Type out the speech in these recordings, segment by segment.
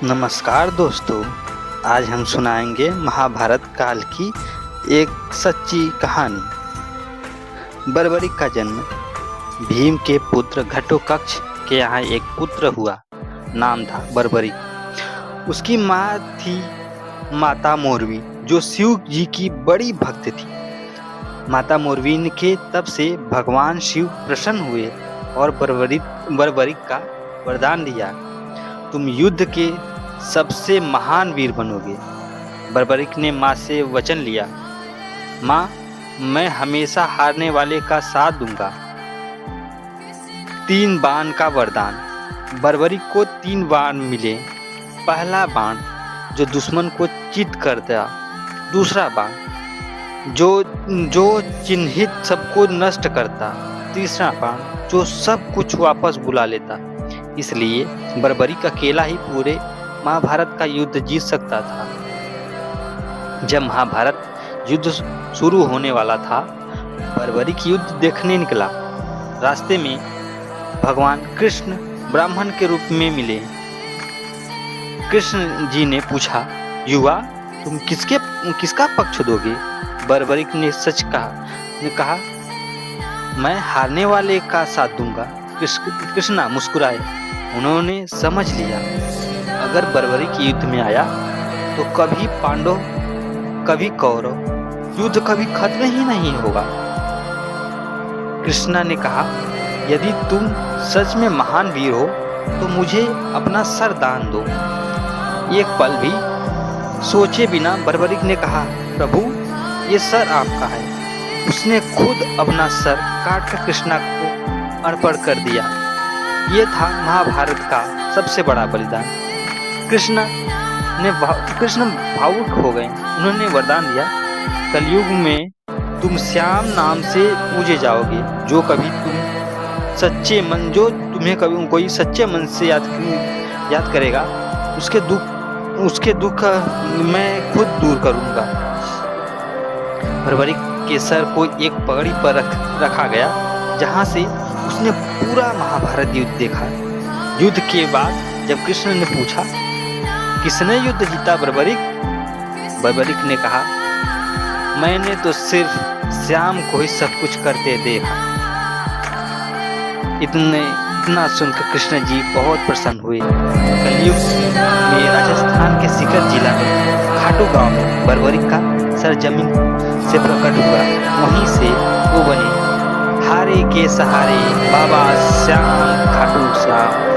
नमस्कार दोस्तों। आज हम सुनाएंगे महाभारत काल की एक सच्ची कहानी। बर्बरिक का जन्म भीम के पुत्र घटोत्कच के यहाँ एक पुत्र हुआ। नाम था बर्बरिक। उसकी माँ थी माता मौरवी, जो शिव जी की बड़ी भक्त थी। माता मौरवी के तब से भगवान शिव प्रसन्न हुए और बर्बरिक का वरदान दिया, तुम युद्ध के सबसे महान वीर बनोगे। बर्बरिक ने माँ से वचन लिया, माँ, मैं हमेशा हारने वाले का साथ दूंगा। 3 बाण का वरदान। बर्बरिक को 3 बाण मिले। पहला बाण जो दुश्मन को चित कर दिया, दूसरा बाण जो चिन्हित सबको नष्ट करता, तीसरा बाण जो सब कुछ वापस बुला लेता। इसलिए बर्बरिक अकेला ही पूरे महाभारत का युद्ध जीत सकता था। जब महाभारत युद्ध शुरू होने वाला था, बर्बरिक युद्ध देखने निकला। रास्ते में भगवान कृष्ण ब्राह्मण के रूप में मिले। कृष्ण जी ने पूछा, युवा, तुम किसका पक्ष दोगे? बर्बरिक ने सच कहा, मैं हारने वाले का साथ दूंगा। कृष्ण मुस्कुराए। उन्होंने समझ लिया, अगर बर्बरिक युद्ध में आया तो कभी पांडव कभी कौरव, युद्ध कभी खत्म ही नहीं होगा। कृष्णा ने कहा, यदि तुम सच में महान वीर हो तो मुझे अपना सर दान दो। एक पल भी सोचे बिना बर्बरिक ने कहा, प्रभु, ये सर आपका है। उसने खुद अपना सर काटकर कृष्णा को अर्पण कर दिया। ये था महाभारत का सबसे बड़ा बलिदान। कृष्ण भावुक हो गए। उन्होंने वरदान दिया, कलयुग में तुम श्याम नाम से पूजे जाओगे। जो तुम्हें कभी कोई सच्चे मन से याद करेगा, उसके दुख मैं खुद दूर करूंगा। बर्बरिक के सर को एक पगड़ी पर रखा गया, जहां से उसने पूरा महाभारत युद्ध देखा। युद्ध के बाद जब कृष्ण ने पूछा, किसने युद्ध जीता? बर्बरिक ने कहा, मैंने तो सिर्फ श्याम को ही सब कुछ करते देखा। इतना सुनकर कृष्ण जी बहुत प्रसन्न हुए। कलयुग में राजस्थान के सीकर जिला में खाटू गांव में बर्बरिक का सर जमीन से प्रकट हुआ। वहीं से वो बने हारे के सहारे बाबा श्याम खाटू श्याम।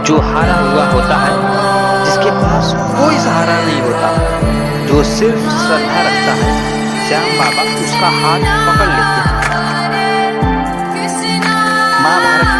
जो हारा हुआ होता है, जिसके पास कोई सहारा नहीं होता, जो सिर्फ श्रद्धा रखता है, श्याम बाबा उसका हाथ पकड़ लेते हैं।